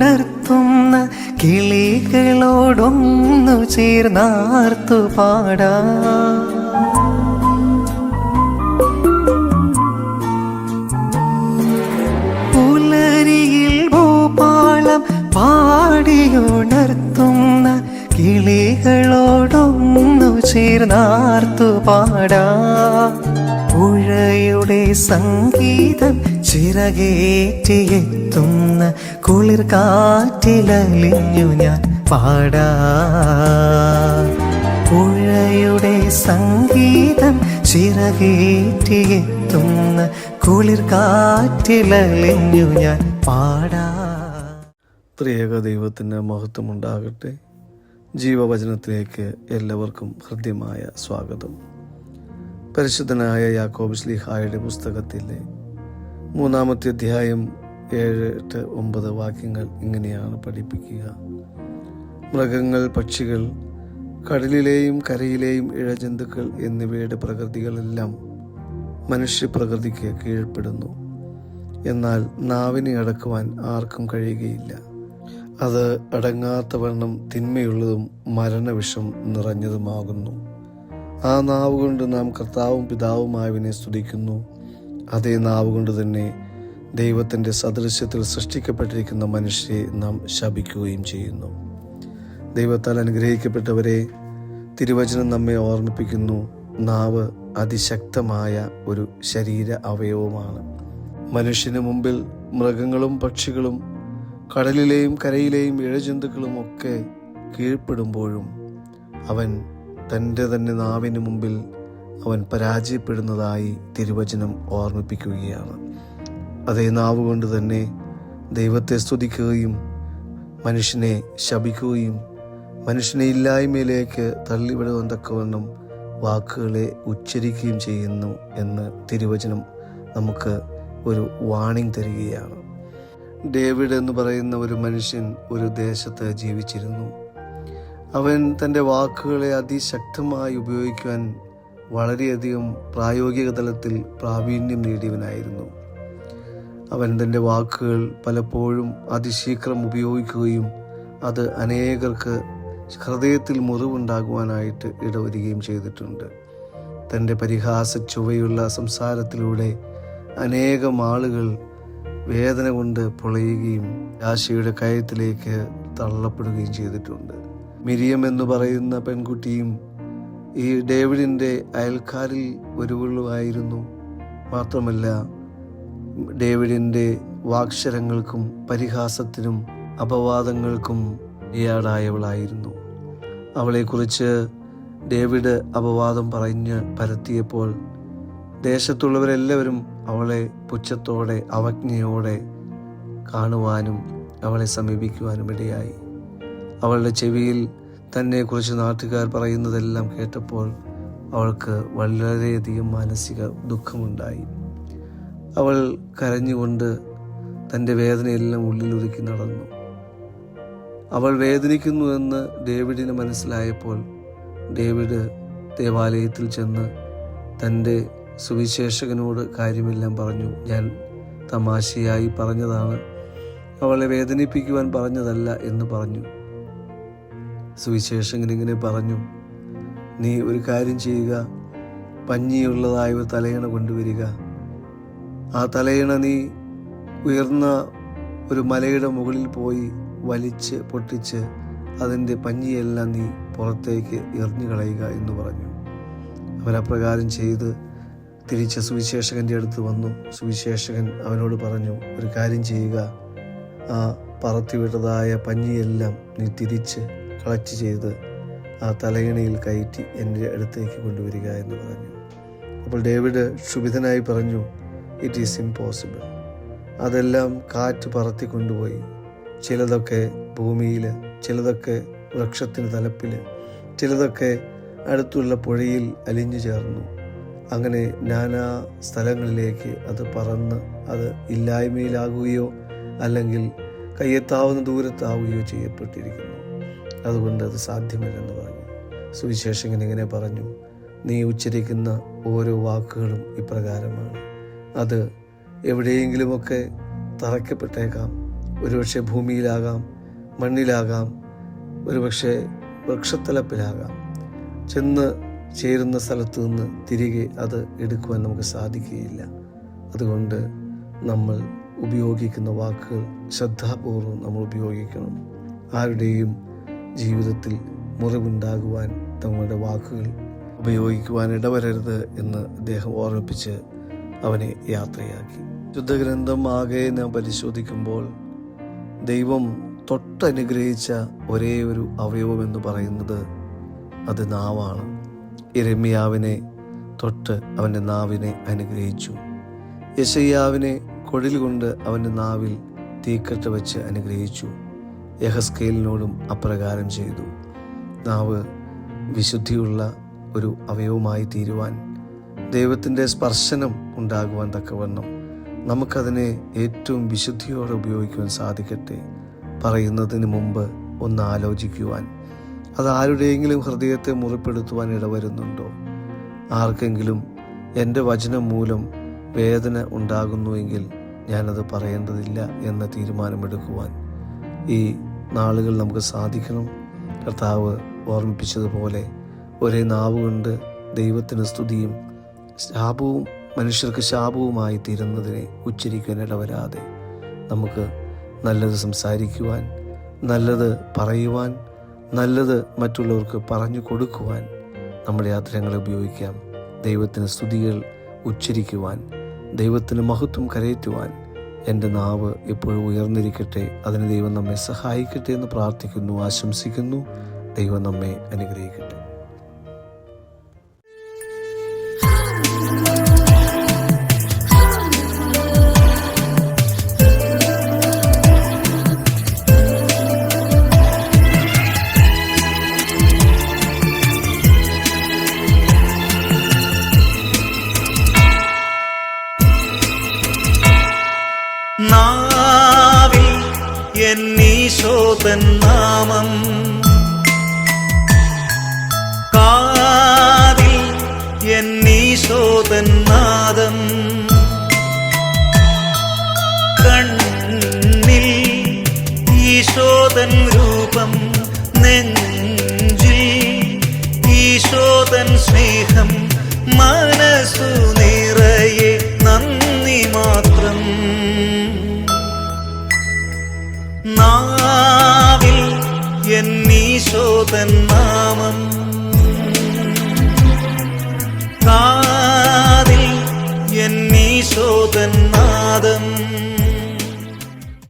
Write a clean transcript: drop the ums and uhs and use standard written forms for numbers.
ഉണർത്തുന്ന കിളികളോടൊന്നു ചേർന്നാർത്തു പാടാം. പുലരിയിൽ ഭൂപാളം പാടിയുണർത്തുന്ന കിളികളോടൊന്നു ചേർന്നാർത്തു പാടാം. പുഴയുടെ സംഗീതം ചിറകേറ്റിയെത്തുന്ന കുളിർ കാറ്റിലലിഞ്ഞു ഞാൻ പാടാം. പുഴയുടെ സംഗീതം ചിറകേറ്റിയെത്തുന്ന കുളിർ കാറ്റിലലിഞ്ഞു ഞാൻ പാടാം. ത്രിയേക ദൈവത്തിന് മഹത്വമുണ്ടാകട്ടെ. ജീവവചനത്തിലേക്ക് എല്ലാവർക്കും ഹൃദ്യമായ സ്വാഗതം. പരിശുദ്ധനായ യാക്കോബ് ശ്ലീഹായുടെ പുസ്തകത്തിലെ 3-ാമത്തെ അധ്യായം 7, 8, 9 വാക്യങ്ങൾ ഇങ്ങനെയാണ് പഠിപ്പിക്കുക. മൃഗങ്ങൾ, പക്ഷികൾ, കടലിലെയും കരയിലെയും ഇഴജന്തുക്കൾ എന്നിവയുടെ പ്രകൃതികളെല്ലാം മനുഷ്യപ്രകൃതിക്ക് കീഴ്പ്പെടുന്നു. എന്നാൽ നാവിനെ അടക്കുവാൻ ആർക്കും കഴിയുകയില്ല. അത് അടങ്ങാത്തവണ്ണം തിന്മയുള്ളതും മരണവിഷം നിറഞ്ഞതുമാകുന്നു. ആ നാവ് കൊണ്ട് നാം കർത്താവും പിതാവുമായവനെ സ്തുതിക്കുന്നു. അതേ നാവ് കൊണ്ട് തന്നെ ദൈവത്തിൻ്റെ സദൃശ്യത്തിൽ സൃഷ്ടിക്കപ്പെട്ടിരിക്കുന്ന മനുഷ്യരെ നാം ശപിക്കുകയും ചെയ്യുന്നു. ദൈവത്താൽ അനുഗ്രഹിക്കപ്പെട്ടവരെ, തിരുവചനം നമ്മെ ഓർമ്മിപ്പിക്കുന്നു, നാവ് അതിശക്തമായ ഒരു ശരീര അവയവമാണ്. മനുഷ്യന് മുമ്പിൽ മൃഗങ്ങളും പക്ഷികളും കടലിലെയും കരയിലെയും ഇഴജന്തുക്കളും ഒക്കെ കീഴ്പ്പെടുമ്പോഴും അവൻ തൻ്റെ തന്നെ നാവിന് മുമ്പിൽ അവൻ പരാജയപ്പെടുന്നതായി തിരുവചനം ഓർമ്മിപ്പിക്കുകയാണ്. അതേ നാവ് കൊണ്ട് തന്നെ ദൈവത്തെ സ്തുതിക്കുകയും മനുഷ്യനെ ശപിക്കുകയും മനുഷ്യനെ ഇല്ലായ്മയിലേക്ക് തള്ളിവിടുവാൻ തക്കവണ്ണം വാക്കുകളെ ഉച്ചരിക്കുകയും ചെയ്യുന്നു എന്ന് തിരുവചനം നമുക്ക് ഒരു വാണിംഗ് തരികയാണ്. ഡേവിഡ് എന്ന് പറയുന്ന ഒരു മനുഷ്യൻ ഒരു ദേശത്ത് ജീവിച്ചിരുന്നു. അവൻ തൻ്റെ വാക്കുകളെ അതിശക്തമായി ഉപയോഗിക്കുവാൻ വളരെയധികം പ്രായോഗിക തലത്തിൽ പ്രാവീണ്യം നേടിയവനായിരുന്നു. അവൻ തൻ്റെ വാക്കുകൾ പലപ്പോഴും അതിശീഘ്രം ഉപയോഗിക്കുകയും അത് അനേകർക്ക് ഹൃദയത്തിൽ മുറിവുണ്ടാകുവാനായിട്ട് ഇടവരികയും ചെയ്തിട്ടുണ്ട്. തൻ്റെ പരിഹാസ ചുവയുള്ള സംസാരത്തിലൂടെ അനേകം ആളുകൾ വേദന കൊണ്ട് പൊളയുകയും ആശയുടെ കയത്തിലേക്ക് തള്ളപ്പെടുകയും ചെയ്തിട്ടുണ്ട്. മിരിയം എന്ന് പറയുന്ന പെൺകുട്ടിയും ഈ ഡേവിഡിൻ്റെ അയൽക്കാരിൽ ഒരുവളുമായിരുന്നു. മാത്രമല്ല, ഡേവിഡിൻ്റെ വാക്ശരങ്ങൾക്കും പരിഹാസത്തിനും അപവാദങ്ങൾക്കും ഇയാളായവളായിരുന്നു. അവളെക്കുറിച്ച് ഡേവിഡ് അപവാദം പറഞ്ഞ് പരത്തിയപ്പോൾ ദേശത്തുള്ളവരെല്ലാവരും അവളെ പുച്ഛത്തോടെ അവജ്ഞയോടെ കാണുവാനും അവളെ സമീപിക്കുവാനും ഇടയായി. അവളുടെ ചെവിയിൽ തന്നെക്കുറിച്ച് നാട്ടുകാർ പറയുന്നതെല്ലാം കേട്ടപ്പോൾ അവൾക്ക് വളരെയധികം മാനസിക ദുഃഖമുണ്ടായി. അവൾ കരഞ്ഞുകൊണ്ട് തൻ്റെ വേദനയെല്ലാം ഉള്ളിലൊതുക്കി നടന്നു. അവൾ വേദനിക്കുന്നുവെന്ന് ഡേവിഡിന് മനസ്സിലായപ്പോൾ ഡേവിഡ് ദേവാലയത്തിൽ ചെന്ന് തൻ്റെ സുവിശേഷകനോട് കാര്യമെല്ലാം പറഞ്ഞു. ഞാൻ തമാശയായി പറഞ്ഞതാണ്, അവളെ വേദനിപ്പിക്കുവാൻ പറഞ്ഞതല്ല എന്ന് പറഞ്ഞു. സുവിശേഷകൻ ഇങ്ങനെ പറഞ്ഞു, നീ ഒരു കാര്യം ചെയ്യുക, പഞ്ഞിയുള്ളതായ ഒരു തലയണ കൊണ്ടുവരിക. ആ തലയണ നീ ഉയർന്ന ഒരു മലയുടെ മുകളിൽ പോയി വലിച്ച് പൊട്ടിച്ച് അതിൻ്റെ പഞ്ഞിയെല്ലാം നീ പുറത്തേക്ക് എറിഞ്ഞു കളയുക എന്ന് പറഞ്ഞു. അവരപ്രകാരം ചെയ്ത് തിരിച്ച് സുവിശേഷകൻ്റെ അടുത്ത് വന്നു. സുവിശേഷകൻ അവനോട് പറഞ്ഞു, ഒരു കാര്യം ചെയ്യുക, ആ പറത്തിവിട്ടതായ പഞ്ഞിയെല്ലാം നീ തിരിച്ച് കളക്ട് ചെയ്ത് ആ തലയണയിൽ കയറ്റി എൻ്റെ അടുത്തേക്ക് കൊണ്ടുവരിക എന്ന് പറഞ്ഞു. അപ്പോൾ ഡേവിഡ് ക്ഷുഭിതനായി പറഞ്ഞു, ഇറ്റ് ഈസ് ഇംപോസിബിൾ. അതെല്ലാം കാറ്റ് പറത്തി കൊണ്ടുപോയി. ചിലതൊക്കെ ഭൂമിയിൽ, ചിലതൊക്കെ വൃക്ഷത്തിന് തലപ്പിൽ, ചിലതൊക്കെ അടുത്തുള്ള പുഴയിൽ അലിഞ്ഞു ചേർന്നു. അങ്ങനെ നാനാ സ്ഥലങ്ങളിലേക്ക് അത് പറന്ന് അത് ഇല്ലായ്മയിലാകുകയോ അല്ലെങ്കിൽ കയ്യെത്താവുന്ന ദൂരത്താവുകയോ ചെയ്യപ്പെട്ടിരിക്കുന്നു. അതുകൊണ്ട് അത് സാധ്യമല്ലെന്ന് പറഞ്ഞു. സുവിശേഷകൻ ഇങ്ങനെ പറഞ്ഞു, നീ ഉച്ചരിക്കുന്ന ഓരോ വാക്കുകളും ഇപ്രകാരമാണ്. അത് എവിടെയെങ്കിലുമൊക്കെ തറയ്ക്കപ്പെട്ടേക്കാം, ഒരുപക്ഷെ ഭൂമിയിലാകാം, മണ്ണിലാകാം, ഒരുപക്ഷെ വൃക്ഷത്തലപ്പിലാകാം. ചെന്ന് ചേരുന്ന സ്ഥലത്ത് നിന്ന് തിരികെ അത് എടുക്കുവാൻ നമുക്ക് സാധിക്കുകയില്ല. അതുകൊണ്ട് നമ്മൾ ഉപയോഗിക്കുന്ന വാക്കുകൾ ശ്രദ്ധാപൂർവം നമ്മൾ ഉപയോഗിക്കണം. ആരുടെയും ജീവിതത്തിൽ മുറിവുണ്ടാകുവാൻ തങ്ങളുടെ വാക്കുകൾ ഉപയോഗിക്കുവാൻ ഇടവരരുത് എന്ന് അദ്ദേഹം ഓർമ്മിപ്പിച്ച് അവനെ യാത്രയാക്കി. ശുദ്ധഗ്രന്ഥം ആകെ നാം പരിശോധിക്കുമ്പോൾ ദൈവം തൊട്ടനുഗ്രഹിച്ച ഒരേ ഒരു അവയവം എന്ന് പറയുന്നത് അത് നാവാണ്. യിരെമ്യാവിനെ തൊട്ട് അവൻ്റെ നാവിനെ അനുഗ്രഹിച്ചു. യെശയ്യാവിനെ കൊടിൽ കൊണ്ട് അവൻ്റെ നാവിൽ തീക്കട്ട വെച്ച് അനുഗ്രഹിച്ചു. യഹസ്കേലിനോടും അപ്രകാരം ചെയ്തു. നാവ് വിശുദ്ധിയുള്ള ഒരു അവയവമായി തീരുവാൻ, ദൈവത്തിൻ്റെ സ്പർശനം ഉണ്ടാകുവാൻ തക്കവണ്ണം നമുക്കതിനെ ഏറ്റവും വിശുദ്ധിയോടെ ഉപയോഗിക്കുവാൻ സാധിക്കട്ടെ. പറയുന്നതിന് മുമ്പ് ഒന്ന് ആലോചിക്കുവാൻ. അത് ആരുടെയെങ്കിലും ഹൃദയത്തെ മുറിപ്പെടുത്തുവാൻ ഇടവരുന്നുണ്ടോ? ആർക്കെങ്കിലും എൻ്റെ വചനം മൂലം വേദന ഉണ്ടാകുന്നുവെങ്കിൽ ഞാനത് പറയേണ്ടതില്ല എന്ന തീരുമാനമെടുക്കുവാൻ ഈ നാളുകൾ നമുക്ക് സാധിക്കണം. കർത്താവ് ഓർമ്മിപ്പിച്ചതുപോലെ ഒരേ നാവ് കൊണ്ട് ദൈവത്തിന് സ്തുതിയും ശാപവും മനുഷ്യർക്ക് ശാപവുമായി തീരുന്നതിനെ ഉച്ചരിക്കുവാൻ ഇടവരാതെ നമുക്ക് നല്ലത് സംസാരിക്കുവാൻ, നല്ലത് പറയുവാൻ, നല്ലത് മറ്റുള്ളവർക്ക് പറഞ്ഞു കൊടുക്കുവാൻ നമ്മുടെ യാത്രകളെ ഉപയോഗിക്കാം. ദൈവത്തിന് സ്തുതികൾ ഉച്ചരിക്കുവാൻ, ദൈവത്തിന് മഹത്വം കരയറ്റുവാൻ എൻ്റെ നാവ് എപ്പോഴും ഉയർന്നിരിക്കട്ടെ. അതിന് ദൈവം നമ്മെ സഹായിക്കട്ടെ എന്ന് പ്രാർത്ഥിക്കുന്നു, ആശംസിക്കുന്നു. ദൈവം നമ്മെ അനുഗ്രഹിക്കട്ടെ. നാവിൽ എന്നീശോതൻ നാമം, കാതിൽ എന്നീശോതൻ നാദം, കണ്ണിൽ ഈശോതൻ രൂപം, നെഞ്ചിൽ ഈശോതൻ സ്നേഹം, മനസ്സു നിറയെ നന്ദി മാത്രം. നാവിൽ എന്നീശോതൻ നാമം, കാതിൽ എന്നീശോതൻ നാദം,